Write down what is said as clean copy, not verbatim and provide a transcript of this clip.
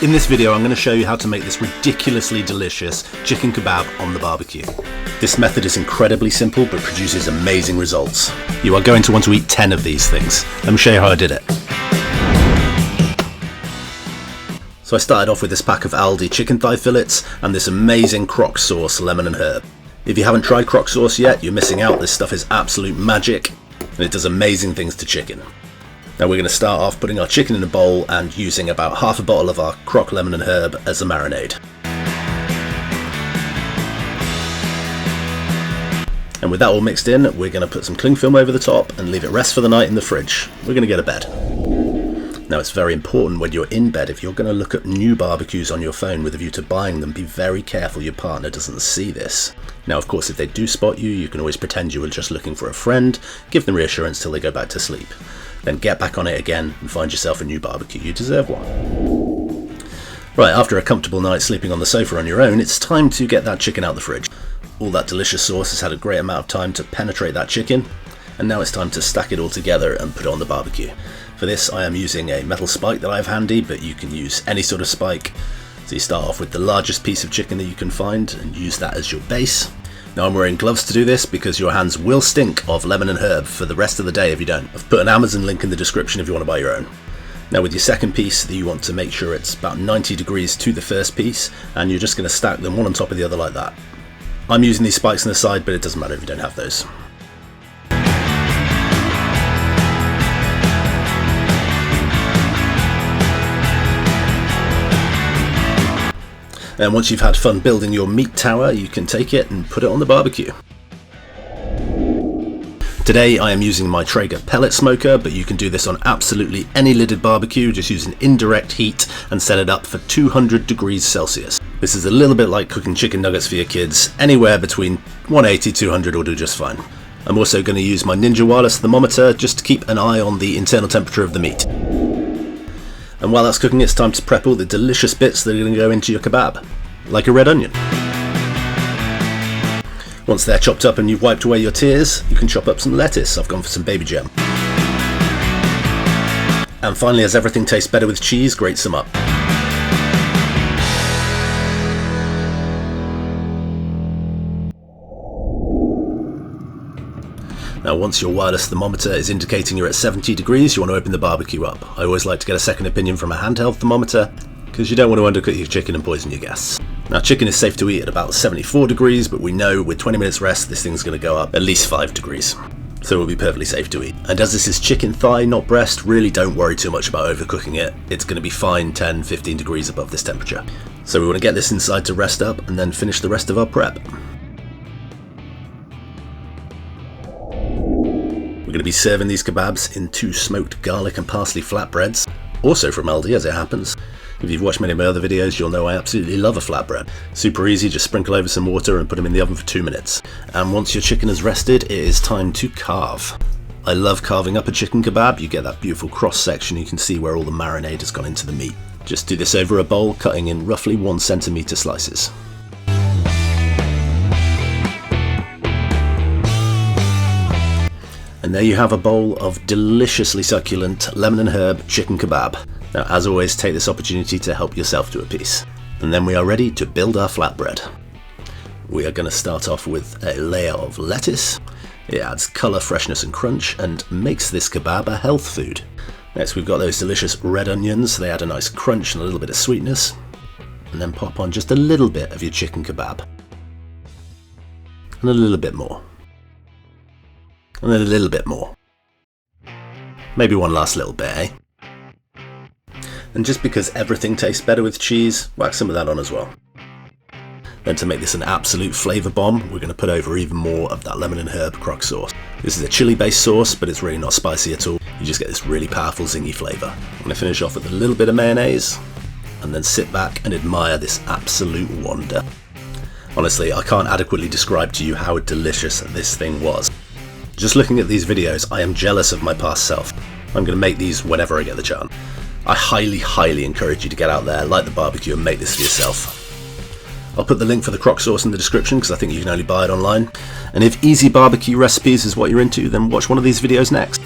In this video, I'm going to show you how to make this ridiculously delicious chicken kebab on the barbecue. This method is incredibly simple but produces amazing results. You are going to want to eat 10 of these things. Let me show you how I did it. So I started off with this pack of Aldi chicken thigh fillets and this amazing Croc Sauce Lemon Herb. If you haven't tried Croc Sauce yet, you're missing out. This stuff is absolute magic and it does amazing things to chicken. Now we're going to start off putting our chicken in a bowl and using about half a bottle of our Croc Lemon Herb as a marinade. And with that all mixed in, we're going to put some cling film over the top and leave it rest for the night in the fridge. We're going to go to bed. Now it's very important when you're in bed, if you're going to look at new barbecues on your phone with a view to buying them, be very careful your partner doesn't see this. Now of course if they do spot you, you can always pretend you were just looking for a friend, give them reassurance till they go back to sleep. Then get back on it again and find yourself a new barbecue. You deserve one. Right, after a comfortable night sleeping on the sofa on your own, it's time to get that chicken out the fridge. All that delicious sauce has had a great amount of time to penetrate that chicken, and now it's time to stack it all together and put it on the barbecue. For this I am using a metal spike that I have handy, but you can use any sort of spike. So you start off with the largest piece of chicken that you can find and use that as your base. Now I'm wearing gloves to do this because your hands will stink of lemon and herb for the rest of the day if you don't. I've put an Amazon link in the description if you want to buy your own. Now with your second piece, you want to make sure it's about 90 degrees to the first piece, and you're just going to stack them one on top of the other like that. I'm using these spikes on the side, but it doesn't matter if you don't have those. And once you've had fun building your meat tower, you can take it and put it on the barbecue. Today I am using my Traeger pellet smoker, but you can do this on absolutely any lidded barbecue. Just use an indirect heat and set it up for 200 degrees Celsius. This is a little bit like cooking chicken nuggets for your kids. Anywhere between 180 to 200 will do just fine. I'm also going to use my Ninja wireless thermometer just to keep an eye on the internal temperature of the meat. And while that's cooking, it's time to prep all the delicious bits that are going to go into your kebab, like a red onion. Once they're chopped up and you've wiped away your tears, you can chop up some lettuce. I've gone for some baby gem. And finally, as everything tastes better with cheese, grate some up. Now once your wireless thermometer is indicating you're at 70 degrees, you want to open the barbecue up. I always like to get a second opinion from a handheld thermometer, because you don't want to undercook your chicken and poison your guests. Now chicken is safe to eat at about 74 degrees, but we know with 20 minutes rest this thing's going to go up at least 5 degrees. So it will be perfectly safe to eat. And as this is chicken thigh, not breast, really don't worry too much about overcooking it. It's going to be fine 10-15 degrees above this temperature. So we want to get this inside to rest up and then finish the rest of our prep. We're going to be serving these kebabs in 2 smoked garlic and parsley flatbreads, also from Aldi as it happens. If you've watched many of my other videos, you'll know I absolutely love a flatbread. Super easy, just sprinkle over some water and put them in the oven for 2 minutes. And once your chicken has rested, it is time to carve. I love carving up a chicken kebab. You get that beautiful cross section, you can see where all the marinade has gone into the meat. Just do this over a bowl, cutting in roughly 1 centimeter slices. And there you have a bowl of deliciously succulent lemon and herb chicken kebab. Now as always, take this opportunity to help yourself to a piece. And then we are ready to build our flatbread. We are going to start off with a layer of lettuce. It adds colour, freshness and crunch and makes this kebab a health food. Next we've got those delicious red onions. They add a nice crunch and a little bit of sweetness. And then pop on just a little bit of your chicken kebab. And a little bit more. And then a little bit more. Maybe one last little bit, eh? And just because everything tastes better with cheese, whack some of that on as well. Then to make this an absolute flavour bomb, we're going to put over even more of that lemon and herb croc sauce. This is a chili based sauce, but it's really not spicy at all. You just get this really powerful zingy flavour. I'm going to finish off with a little bit of mayonnaise, and then sit back and admire this absolute wonder. Honestly, I can't adequately describe to you how delicious this thing was. Just looking at these videos, I am jealous of my past self. I'm going to make these whenever I get the chance. I highly encourage you to get out there, light the barbecue and make this for yourself. I'll put the link for the croc sauce in the description because I think you can only buy it online. And if easy barbecue recipes is what you're into, then watch one of these videos next.